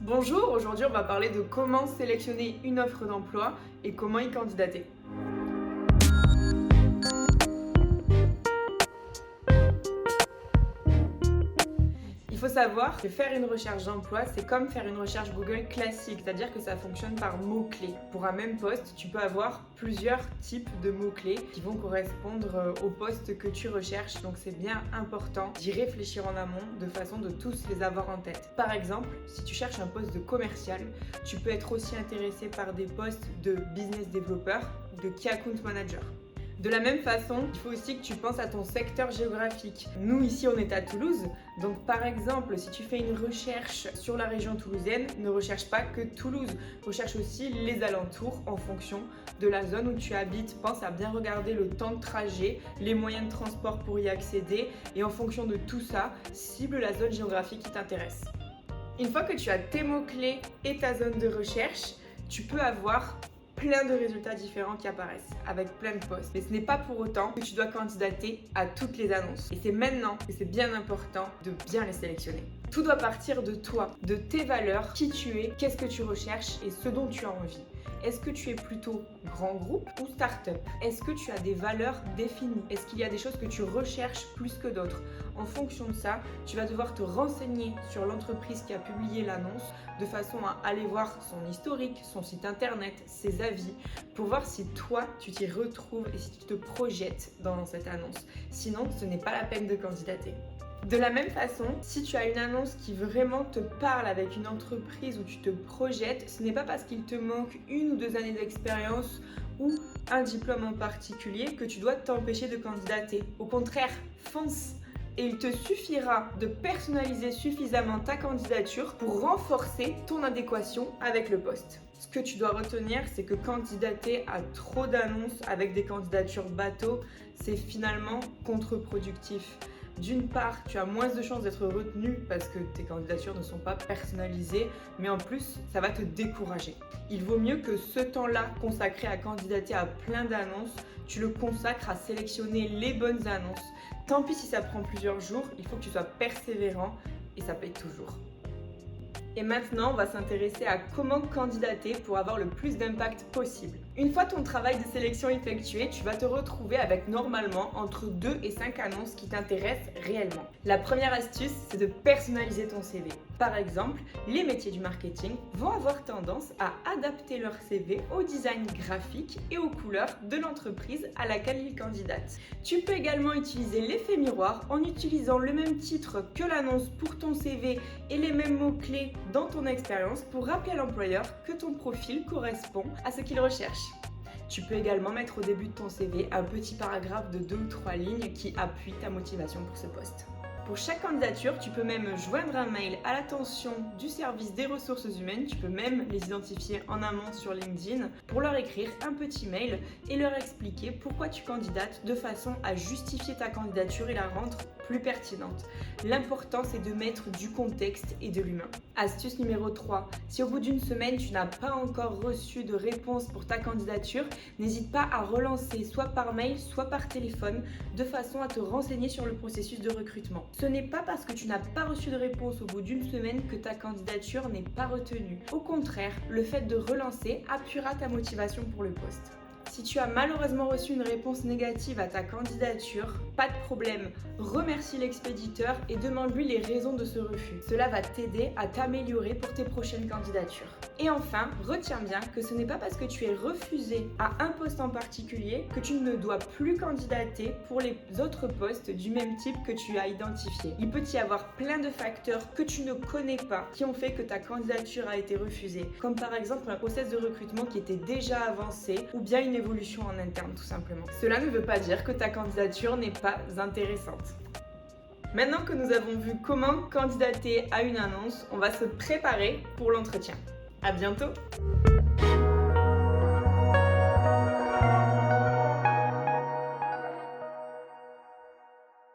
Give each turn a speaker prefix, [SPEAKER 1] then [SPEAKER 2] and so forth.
[SPEAKER 1] Bonjour, aujourd'hui on va parler de comment sélectionner une offre d'emploi et comment y candidater. Il faut savoir que faire une recherche d'emploi, c'est comme faire une recherche Google classique, c'est-à-dire que ça fonctionne par mots-clés. Pour un même poste, tu peux avoir plusieurs types de mots-clés qui vont correspondre au poste que tu recherches, donc c'est bien important d'y réfléchir en amont de façon de tous les avoir en tête. Par exemple, si tu cherches un poste de commercial, tu peux être aussi intéressé par des postes de business developer, de key account manager. De la même façon, il faut aussi que tu penses à ton secteur géographique. Nous, ici, on est à Toulouse. Donc, par exemple, si tu fais une recherche sur la région toulousaine, ne recherche pas que Toulouse. Recherche aussi les alentours en fonction de la zone où tu habites. Pense à bien regarder le temps de trajet, les moyens de transport pour y accéder. Et en fonction de tout ça, cible la zone géographique qui t'intéresse. Une fois que tu as tes mots-clés et ta zone de recherche, tu peux avoir plein de résultats différents qui apparaissent avec plein de postes. Mais ce n'est pas pour autant que tu dois candidater à toutes les annonces. Et c'est maintenant que c'est bien important de bien les sélectionner. Tout doit partir de toi, de tes valeurs, qui tu es, qu'est-ce que tu recherches et ce dont tu as envie. Est-ce que tu es plutôt grand groupe ou start-up? Est-ce que tu as des valeurs définies? Est-ce qu'il y a des choses que tu recherches plus que d'autres? En fonction de ça, tu vas devoir te renseigner sur l'entreprise qui a publié l'annonce de façon à aller voir son historique, son site internet, ses avis, pour voir si toi, tu t'y retrouves et si tu te projettes dans cette annonce. Sinon, ce n'est pas la peine de candidater. De la même façon, si tu as une annonce qui vraiment te parle avec une entreprise où tu te projettes, ce n'est pas parce qu'il te manque 1 ou 2 années d'expérience ou un diplôme en particulier que tu dois t'empêcher de candidater. Au contraire, fonce! Et il te suffira de personnaliser suffisamment ta candidature pour renforcer ton adéquation avec le poste. Ce que tu dois retenir, c'est que candidater à trop d'annonces avec des candidatures bateau, c'est finalement contre-productif. D'une part, tu as moins de chances d'être retenu parce que tes candidatures ne sont pas personnalisées, mais en plus, ça va te décourager. Il vaut mieux que ce temps-là consacré à candidater à plein d'annonces, tu le consacres à sélectionner les bonnes annonces. Tant pis si ça prend plusieurs jours, il faut que tu sois persévérant et ça paye toujours. Et maintenant, on va s'intéresser à comment candidater pour avoir le plus d'impact possible. Une fois ton travail de sélection effectué, tu vas te retrouver avec normalement entre 2 et 5 annonces qui t'intéressent réellement. La première astuce, c'est de personnaliser ton CV. Par exemple, les métiers du marketing vont avoir tendance à adapter leur CV au design graphique et aux couleurs de l'entreprise à laquelle ils candidatent. Tu peux également utiliser l'effet miroir en utilisant le même titre que l'annonce pour ton CV et les mêmes mots-clés dans ton expérience pour rappeler à l'employeur que ton profil correspond à ce qu'il recherche. Tu peux également mettre au début de ton CV un petit paragraphe de 2 ou 3 lignes qui appuie ta motivation pour ce poste. Pour chaque candidature, tu peux même joindre un mail à l'attention du service des ressources humaines. Tu peux même les identifier en amont sur LinkedIn pour leur écrire un petit mail et leur expliquer pourquoi tu candidates de façon à justifier ta candidature et la rendre plus pertinente. L'important, c'est de mettre du contexte et de l'humain. Astuce numéro 3. Si au bout d'une semaine, tu n'as pas encore reçu de réponse pour ta candidature, n'hésite pas à relancer soit par mail, soit par téléphone, de façon à te renseigner sur le processus de recrutement. Ce n'est pas parce que tu n'as pas reçu de réponse au bout d'une semaine que ta candidature n'est pas retenue. Au contraire, le fait de relancer appuiera ta motivation pour le poste. Si tu as malheureusement reçu une réponse négative à ta candidature, pas de problème, remercie l'expéditeur et demande-lui les raisons de ce refus. Cela va t'aider à t'améliorer pour tes prochaines candidatures. Et enfin, retiens bien que ce n'est pas parce que tu es refusé à un poste en particulier que tu ne dois plus candidater pour les autres postes du même type que tu as identifié. Il peut y avoir plein de facteurs que tu ne connais pas qui ont fait que ta candidature a été refusée, comme par exemple un process de recrutement qui était déjà avancé ou bien une évolution en interne tout simplement. Cela ne veut pas dire que ta candidature n'est pas intéressante. Maintenant que nous avons vu comment candidater à une annonce, on va se préparer pour l'entretien. À bientôt!